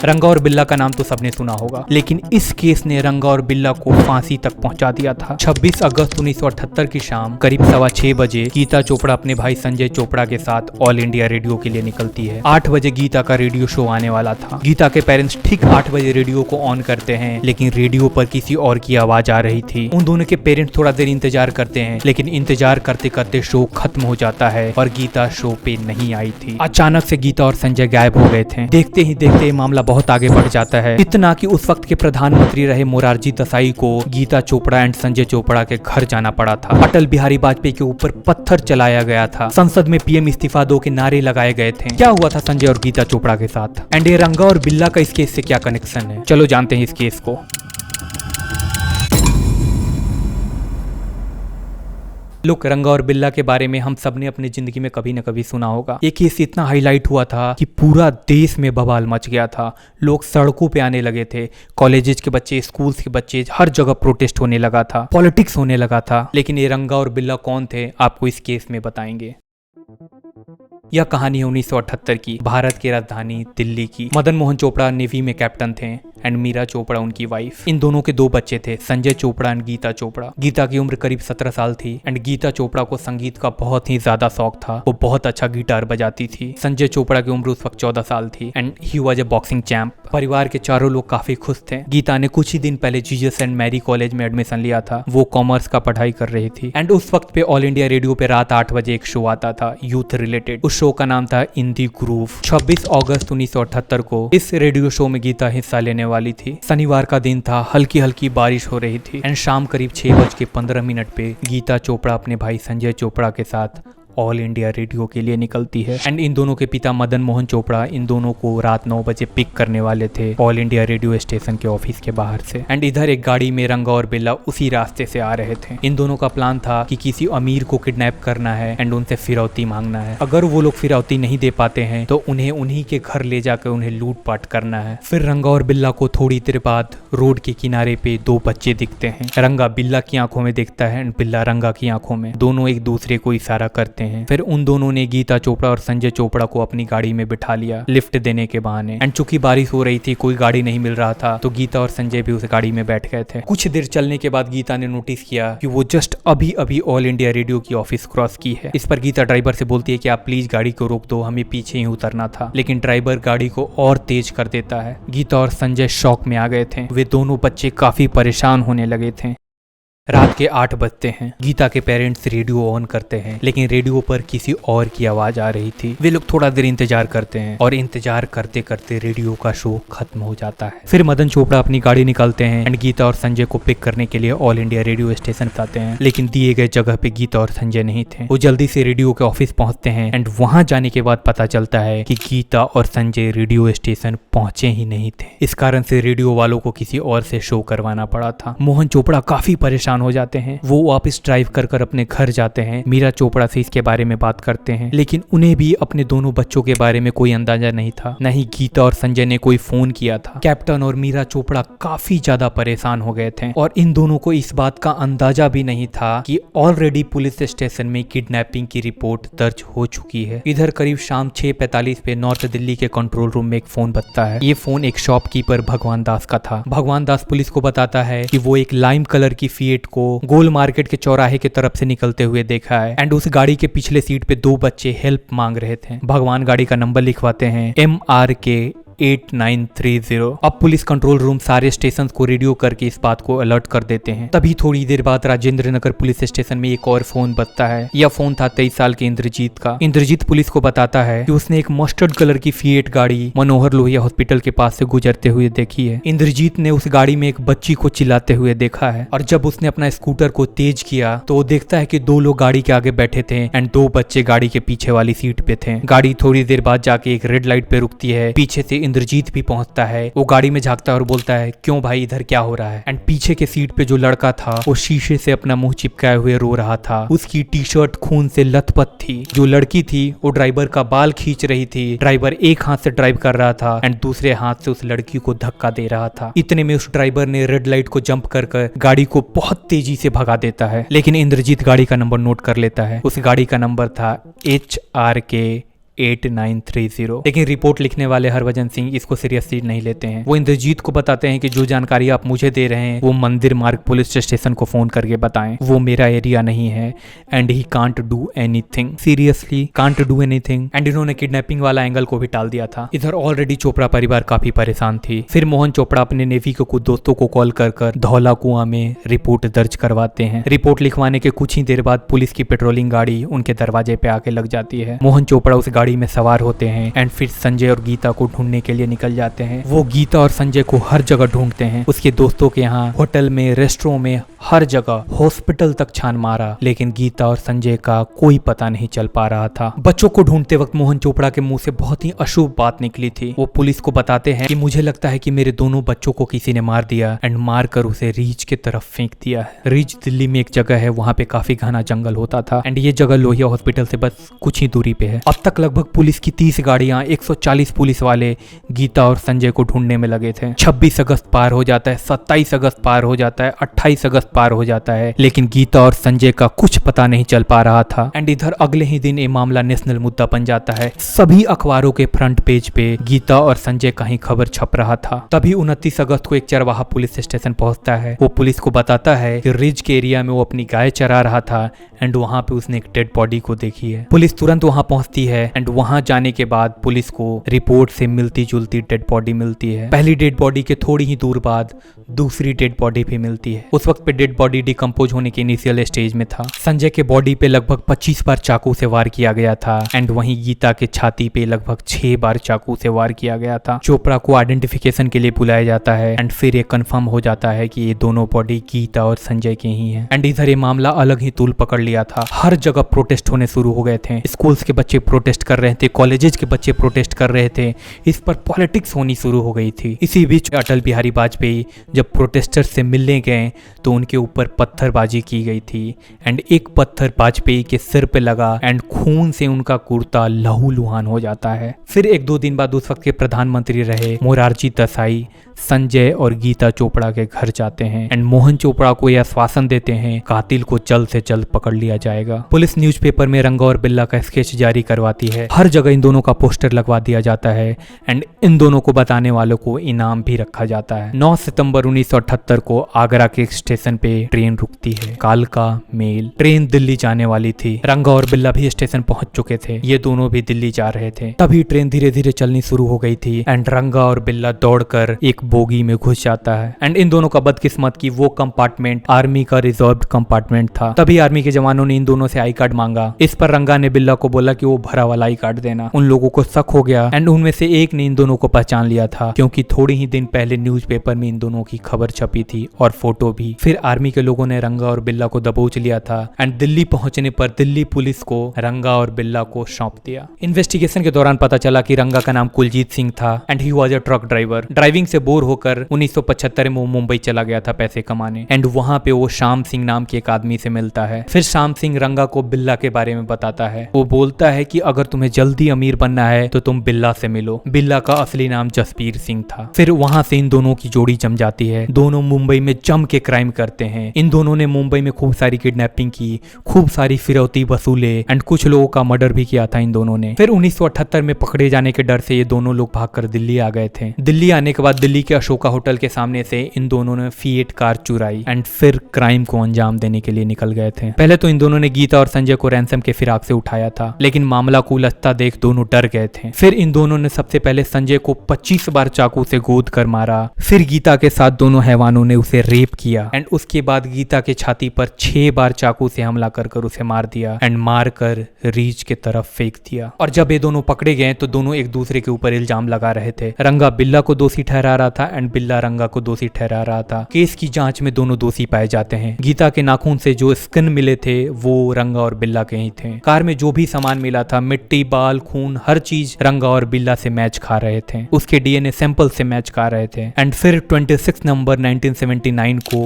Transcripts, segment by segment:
रंगा और बिल्ला का नाम तो सबने सुना होगा, लेकिन इस केस ने रंगा और बिल्ला को फांसी तक पहुंचा दिया था। 26 अगस्त 1978 की शाम करीब 6:15 बजे गीता चोपड़ा अपने भाई संजय चोपड़ा के साथ ऑल इंडिया रेडियो के लिए निकलती है। 8 बजे गीता का रेडियो शो आने वाला था। गीता के पेरेंट्स ठीक 8 बजे रेडियो को ऑन करते हैं, लेकिन रेडियो पर किसी और की आवाज आ रही थी। उन दोनों के पेरेंट्स थोड़ा देर इंतजार करते हैं, लेकिन इंतजार करते करते शो खत्म हो जाता है और गीता शो पे नहीं आई थी। अचानक से गीता और संजय गायब हो गए थे। देखते ही देखते मामला बहुत आगे बढ़ जाता है, इतना कि उस वक्त के प्रधानमंत्री रहे मोरारजी देसाई को गीता चोपड़ा एंड संजय चोपड़ा के घर जाना पड़ा था। अटल बिहारी वाजपेयी के ऊपर पत्थर चलाया गया था। संसद में पीएम इस्तीफा दो के नारे लगाए गए थे। क्या हुआ था संजय और गीता चोपड़ा के साथ, एंड ये रंगा और बिल्ला का इस केस से क्या कनेक्शन है, चलो जानते हैं इस केस को। लुक, रंगा और बिल्ला के बारे में हम सब ने अपनी जिंदगी में कभी न कभी सुना होगा। ये केस इतना हाईलाइट हुआ था कि पूरा देश में बवाल मच गया था। लोग सड़कों पे आने लगे थे, कॉलेजेस के बच्चे, स्कूल्स के बच्चे, हर जगह प्रोटेस्ट होने लगा था, पॉलिटिक्स होने लगा था। लेकिन ये रंगा और बिल्ला कौन थे, आपको इस केस में बताएंगे। यह कहानी है 1978 की, भारत की राजधानी दिल्ली की। मदन मोहन चोपड़ा नेवी में कैप्टन थे एंड मीरा चोपड़ा उनकी वाइफ। इन दोनों के 2 बच्चे थे, संजय चोपड़ा एंड गीता चोपड़ा। गीता की उम्र करीब 17 साल थी एंड गीता चोपड़ा को संगीत का बहुत ही ज्यादा शौक था। वो बहुत अच्छा गिटार बजाती थी। संजय चोपड़ा की उम्र उस वक्त 14 साल थी and he was a boxing champ. परिवार के चारों लोग काफी खुश थे। गीता ने कुछ ही दिन पहले जीसस एंड मैरी कॉलेज में एडमिशन लिया था। वो कॉमर्स का पढ़ाई कर रही थी एंड उस वक्त पे ऑल इंडिया रेडियो पे रात 8 बजे एक शो आता था यूथ रिलेटेड। उस शो का नाम था इन दी ग्रूव। 26 अगस्त 1978 को इस रेडियो शो में गीता हिस्सा लेने वाली थी। शनिवार का दिन था, हल्की हल्की बारिश हो रही थी एंड शाम करीब 6:15 पे गीता चोपड़ा अपने भाई संजय चोपड़ा के साथ ऑल इंडिया रेडियो के लिए निकलती है एंड इन दोनों के पिता मदन मोहन चोपड़ा इन दोनों को रात 9 बजे पिक करने वाले थे ऑल इंडिया रेडियो स्टेशन के ऑफिस के बाहर से। एंड इधर एक गाड़ी में रंगा और बिल्ला उसी रास्ते से आ रहे थे। इन दोनों का प्लान था कि किसी अमीर को किडनैप करना है एंड उनसे फिरौती मांगना है। अगर वो लोग फिरौती नहीं दे पाते हैं तो उन्हें उन्हीं के घर ले जाकर उन्हें लूटपाट करना है। फिर रंगा और बिल्ला को थोड़ी देर बाद रोड के किनारे पे 2 बच्चे दिखते हैं। रंगा बिल्ला की आंखों में देखता है एंड बिल्ला रंगा की आंखों में। दोनों एक दूसरे को इशारा करते हैं। फिर उन दोनों ने गीता चोपड़ा और संजय चोपड़ा को अपनी गाड़ी में बिठा लिया लिफ्ट देने के बहाने। एंड चूंकि बारिश हो रही थी, कोई गाड़ी नहीं मिल रहा था, तो गीता और संजय भी उस गाड़ी में बैठ गए थे। कुछ देर चलने के बाद गीता ने नोटिस किया कि वो जस्ट अभी अभी ऑल इंडिया रेडियो की ऑफिस क्रॉस की है। इस पर गीता ड्राइवर से बोलती है कि आप प्लीज गाड़ी को रोक दो, हमें पीछे ही उतरना था। लेकिन ड्राइवर गाड़ी को और तेज कर देता है। गीता और संजय शॉक में आ गए थे। वे दोनों बच्चे काफी परेशान होने लगे थे। रात के 8 बजते हैं। गीता के पेरेंट्स रेडियो ऑन करते हैं, लेकिन रेडियो पर किसी और की आवाज आ रही थी। वे लोग थोड़ा देर इंतजार करते हैं और इंतजार करते करते रेडियो का शो खत्म हो जाता है। फिर मदन चोपड़ा अपनी गाड़ी निकालते हैं एंड गीता और संजय को पिक करने के लिए ऑल इंडिया रेडियो स्टेशन आते हैं। लेकिन दिए गए जगह पे गीता और संजय नहीं थे। वो जल्दी से रेडियो के ऑफिस पहुंचते हैं एंड वहां जाने के बाद पता चलता है कि गीता और संजय रेडियो स्टेशन पहुंचे ही नहीं थे। इस कारण से रेडियो वालों को किसी और से शो करवाना पड़ा था। मोहन चोपड़ा काफी परेशान हो जाते हैं। वो वापस ड्राइव कर अपने घर जाते हैं। मीरा चोपड़ा से इसके बारे में बात करते हैं, लेकिन उन्हें भी अपने दोनों बच्चों के बारे में कोई अंदाजा नहीं था। न ही गीता और संजय ने कोई फोन किया था। कैप्टन और मीरा चोपड़ा काफी ज्यादा परेशान हो गए थे और इन दोनों को इस बात का अंदाजा भी नहीं था कि ऑलरेडी पुलिस स्टेशन में किडनैपिंग की रिपोर्ट दर्ज हो चुकी है। इधर करीब शाम 6:45 पे नॉर्थ दिल्ली के कंट्रोल रूम में एक फोन बजता है। ये फोन एक शॉपकीपर भगवान दास का था। भगवान दास पुलिस को बताता है कि वो एक लाइम कलर की फिएट को गोल मार्केट के चौराहे की तरफ से निकलते हुए देखा है एंड उस गाड़ी के पिछले सीट पे 2 बच्चे हेल्प मांग रहे थे। भगवान गाड़ी का नंबर लिखवाते हैं MRK 8930। अब पुलिस कंट्रोल रूम सारे स्टेशन को रेडियो करके इस बात को अलर्ट कर देते हैं। तभी थोड़ी देर बाद राजेंद्र नगर पुलिस स्टेशन में एक और फोन बजता है। यह फोन था 23 साल के इंद्रजीत का। इंद्रजीत पुलिस को बताता है कि उसने एक मस्टर्ड कलर की फिएट गाड़ी मनोहर लोहिया हॉस्पिटल के पास से गुजरते हुए देखी है। इंद्रजीत ने उस गाड़ी में एक बच्ची को चिल्लाते हुए देखा है और जब उसने अपना स्कूटर को तेज किया तो वो देखता है कि 2 लोग गाड़ी के आगे बैठे थे एंड 2 बच्चे गाड़ी के पीछे वाली सीट पे थे। गाड़ी थोड़ी देर बाद जाके एक रेड लाइट पे रुकती है। पीछे से इंद्रजीत भी पहुंचता है। वो गाड़ी में झांकता है और बोलता है, क्यों भाई, इधर क्या हो रहा है? एंड पीछे के सीट पे जो लड़का था वो शीशे से अपना मुंह चिपकाए हुए रो रहा था। उसकी टी शर्ट खून से लथपथ थी। जो लड़की थी वो ड्राइवर का बाल खींच रही थी। ड्राइवर एक हाथ से ड्राइव कर रहा था एंड दूसरे हाथ से उस लड़की को धक्का दे रहा था। इतने में उस ड्राइवर ने रेड लाइट को जंप कर गाड़ी को बहुत तेजी से भगा देता है। लेकिन इंद्रजीत गाड़ी का नंबर नोट कर लेता है। उस गाड़ी का नंबर था HRK 8930। लेकिन रिपोर्ट लिखने वाले हरभजन सिंह इसको सीरियसली नहीं लेते हैं। वो इंद्रजीत को बताते हैं कि जो जानकारी आप मुझे दे रहे हैं वो मंदिर मार्ग पुलिस स्टेशन को फोन करके बताएं, वो मेरा एरिया नहीं है and he can't do anything, seriously can't do anything. And इन्होंने किडनैपिंग वाला एंगल को भी टाल दिया था। इधर ऑलरेडी चोपड़ा परिवार काफी परेशान थी। फिर मोहन चोपड़ा अपने नेवी के कुछ दोस्तों को कॉल कर धौला कुआं में रिपोर्ट दर्ज करवाते हैं। रिपोर्ट लिखवाने के कुछ ही देर बाद पुलिस की पेट्रोलिंग गाड़ी उनके दरवाजे पे आके लग जाती है। मोहन चोपड़ा उस गाड़ी में सवार होते हैं एंड फिर संजय और गीता को ढूंढने के लिए निकल जाते हैं। वो गीता और संजय को हर जगह ढूंढते हैं, उसके दोस्तों के यहाँ, होटल में, रेस्टोरेंट में, हर जगह, हॉस्पिटल तक छान मारा, लेकिन गीता और संजय का कोई पता नहीं चल पा रहा था। बच्चों को ढूंढते वक्त मोहन चोपड़ा के मुंह से बहुत ही अशुभ बात निकली थी। वो पुलिस को बताते हैं कि मुझे लगता है कि मेरे दोनों बच्चों को किसी ने मार दिया एंड मार कर उसे रीच की तरफ फेंक दिया है। रीच दिल्ली में एक जगह है, वहाँ पे काफी घना जंगल होता था एंड ये जगह लोहिया हॉस्पिटल से बस कुछ ही दूरी पे है। अब तक लगभग पुलिस की 30 गाड़ियां, 140 पुलिस वाले गीता और संजय को ढूंढने में लगे थे। 26 अगस्त पार हो जाता है, 27 अगस्त पार हो जाता है, 28 अगस्त पार हो जाता है, लेकिन गीता और संजय का कुछ पता नहीं चल पा रहा था। एंड इधर अगले ही दिन ये मामला नेशनल मुद्दा बन जाता है। सभी अखबारों के फ्रंट पेज पे गीता और संजय का ही खबर छप रहा था। तभी 29 अगस्त को एक चरवाहा पुलिस स्टेशन पहुंचता है। वो पुलिस को बताता है कि रिज के एरिया में वो अपनी गाय चरा रहा था एंड वहां पे उसने एक डेड बॉडी को देखी है। पुलिस तुरंत वहां पहुंचती है एंड वहां जाने के बाद पुलिस को रिपोर्ट से मिलती जुलती डेड बॉडी मिलती है। पहली डेड बॉडी के थोड़ी ही दूर बाद दूसरी डेड बॉडी भी मिलती है। उस वक्त पे डेड बॉडी डिकम्पोज होने के इनिशियल स्टेज में था। संजय के बॉडी पे लगभग 25 बार चाकू से वार किया गया था एंड वहीं गीता के छाती पे लगभग 6 बार चाकू से वार किया गया था। चोपड़ा को आइडेंटिफिकेशन के लिए बुलाया जाता है एंड फिर ये कंफर्म हो जाता है कि ये दोनों बॉडी गीता और संजय के ही हैं। एंड इधर ये मामला अलग ही तूल पकड़ लिया था। हर जगह प्रोटेस्ट होने शुरू हो गए थे। स्कूल्स के बच्चे प्रोटेस्ट कर रहे थे, कॉलेजेस के बच्चे प्रोटेस्ट कर रहे थे। इस पर पॉलिटिक्स होनी शुरू हो गई थी। इसी बीच अटल बिहारी वाजपेयी जब प्रोटेस्टर्स से मिलने गए तो उनके ऊपर पत्थरबाजी की गई थी एंड एक पत्थर वाजपेयी के सिर पे लगा एंड खून से उनका कुर्ता लहूलुहान हो जाता है। फिर 1-2 दिन बाद उस वक्त के प्रधानमंत्री रहे मोरारजी देसाई संजय और गीता चोपड़ा के घर जाते हैं एंड मोहन चोपड़ा को यह आश्वासन देते हैं कातिल को जल्द से जल्द पकड़ लिया जाएगा। पुलिस न्यूज़पेपर में रंगा और बिल्ला का स्केच जारी करवाती है। हर जगह इन दोनों का पोस्टर लगवा दिया जाता है एंड इन दोनों को बताने वालों को इनाम भी रखा जाता है। 9 सितंबर 1978 को आगरा के एक स्टेशन पे ट्रेन रुकती है, कालका मेल। ट्रेन दिल्ली जाने वाली थी। रंगा और बिल्ला भी स्टेशन पहुंच चुके थे, ये दोनों भी दिल्ली जा रहे थे। तभी ट्रेन धीरे धीरे चलनी शुरू हो गई थी एंड रंगा और बिल्ला दौड़कर एक बोगी में घुस जाता है एंड इन दोनों का बदकिस्मत की वो कंपार्टमेंट आर्मी का रिजर्व्ड कंपार्टमेंट था। तभी आर्मी के जवानों ने इन दोनों से आई कार्ड मांगा। इस पर रंगा ने बिल्ला को बोला कि वो भरा वाला आई कार्ड देना। उन लोगों को शक हो गया एंड उनमें से एक ने इन दोनों को पहचान लिया था क्योंकि थोड़ी ही दिन पहले न्यूज़पेपर में इन दोनों की खबर छपी थी और फोटो भी। फिर आर्मी के लोगों ने रंगा और बिल्ला को दबोच लिया था एंड दिल्ली पहुंचने पर दिल्ली पुलिस को रंगा और बिल्ला को सौंप दिया। इन्वेस्टिगेशन के दौरान पता चला कि रंगा का नाम कुलजीत सिंह था and he was a truck driver. Driving से बोर होकर 1975 में वो मुंबई चला गया था पैसे कमाने एंड वहां पे वो श्याम सिंह नाम के एक आदमी से मिलता है। फिर श्याम सिंह रंगा को बिल्ला के बारे में बताता है। वो बोलता है कि अगर तुम्हें जल्दी अमीर बनना है तो तुम बिल्ला से मिलो। बिल्ला का असली नाम जसबीर सिंह था। फिर वहां से इन दोनों की जोड़ी जम जाती है। दोनों मुंबई में जम के क्राइम करते हैं। इन दोनों ने मुंबई में खूब सारी किडनैपिंग की, खूब सारी फिरौती वसूले एंड कुछ लोगों का मर्डर भी किया था इन दोनों ने। फिर 1978 में पकड़े जाने के डर से ये दोनों लोग भागकर दिल्ली आ गए थे। दिल्ली आने के बाद दिल्ली के अशोका होटल के सामने से इन दोनों ने फिएट कार चुराई एंड फिर क्राइम को अंजाम देने के लिए निकल गए थे। पहले तो इन दोनों ने गीता और संजय को रैंसम के फिराक से उठाया था, लेकिन मामला को उलझता देख दोनों डर गए थे। फिर इन दोनों ने सबसे पहले संजय को 25 बार चाकू से गोद कर मारा। फिर गीता के साथ दोनों हैवानों ने उसे रेप किया एंड उसके बाद गीता के छाती पर 6 बार चाकू से हमला कर उसे मार दिया एंड मार कर रीच के तरफ फेंक दिया। और जब ये दोनों पकड़े गए तो दोनों एक दूसरे के ऊपर इल्जाम लगा रहे थे। रंगा बिल्ला को दोषी ठहरा रहा था एंड बिल्ला रंगा को दोषी ठहरा रहा था। केस की जांच में दोनों दोषी पाए जाते हैं। गीता के नाखून से जो स्किन मिले थे वो रंगा और बिल्ला के ही थे। कार में जो भी सामान मिला था, मिट्टी, बाल, खून, हर चीज रंगा और बिल्ला से मैच खा रहे थे। उसके डीएनए सैंपल से मैच खा रहे थे। एंड फिर 26 नवंबर 1979 को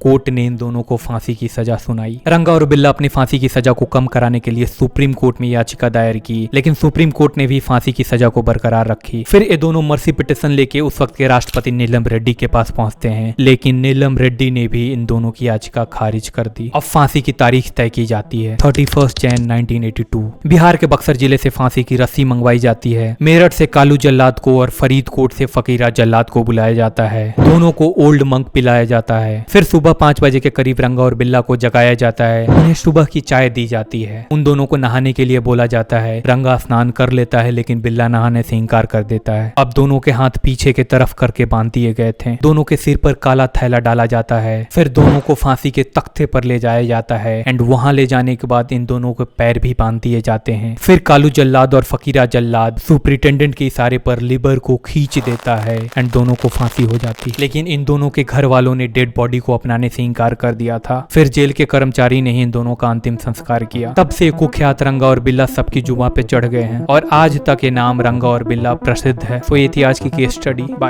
कोर्ट ने इन दोनों को फांसी की सजा सुनाई। रंगा और बिल्ला अपनी फांसी की सजा को कम कराने के लिए सुप्रीम कोर्ट में याचिका दायर की, लेकिन सुप्रीम कोर्ट ने भी फांसी की सजा को बरकरार रखी। फिर ये दोनों मर्सी पिटीशन लेके उस वक्त के राष्ट्रपति नीलम रेड्डी के पास पहुंचते हैं, लेकिन नीलम रेड्डी ने भी इन दोनों की याचिका खारिज कर दी। अब फांसी की तारीख तय की जाती है 31 जनवरी 1982। बिहार के बक्सर जिले से फांसी की रस्सी मंगवाई जाती है। मेरठ से कालू जल्लाद को और फरीदकोट से फकीरा जल्लाद को बुलाया जाता है। दोनों को ओल्ड मंक पिलाया जाता है। फिर सुबह 5 बजे के करीब रंगा और बिल्ला को जगाया जाता है। उन्हें सुबह की चाय दी जाती है। उन दोनों को नहाने के लिए बोला जाता है। रंगा स्नान कर लेता है, लेकिन बिल्ला नहाने से इंकार कर देता है। अब दोनों के हाथ पीछे के तरफ करके बांध दिए गए थे। दोनों के सिर पर काला थैला डाला जाता है। फिर दोनों को फांसी के तख्ते पर ले जाया जाता है एंड वहां ले जाने के बाद इन दोनों के पैर भी बांध दिए जाते हैं। फिर कालू जल्लाद और फकीरा जल्लाद सुपरिटेंडेंट के इशारे पर लिबर को खींच देता है एंड दोनों को फांसी हो जाती है। लेकिन इन दोनों के घर वालों ने डेड बॉडी को अपनाने से इंकार कर दिया था। फिर जेल के कर्मचारी ने ही इन दोनों का अंतिम संस्कार किया। तब से कुख्यात रंगा और बिल्ला सबकी जुबां पे चढ़ गए हैं और आज तक ये नाम रंगा और बिल्ला प्रसिद्ध है। तो ये थी आज की केस स्टडी। बाय।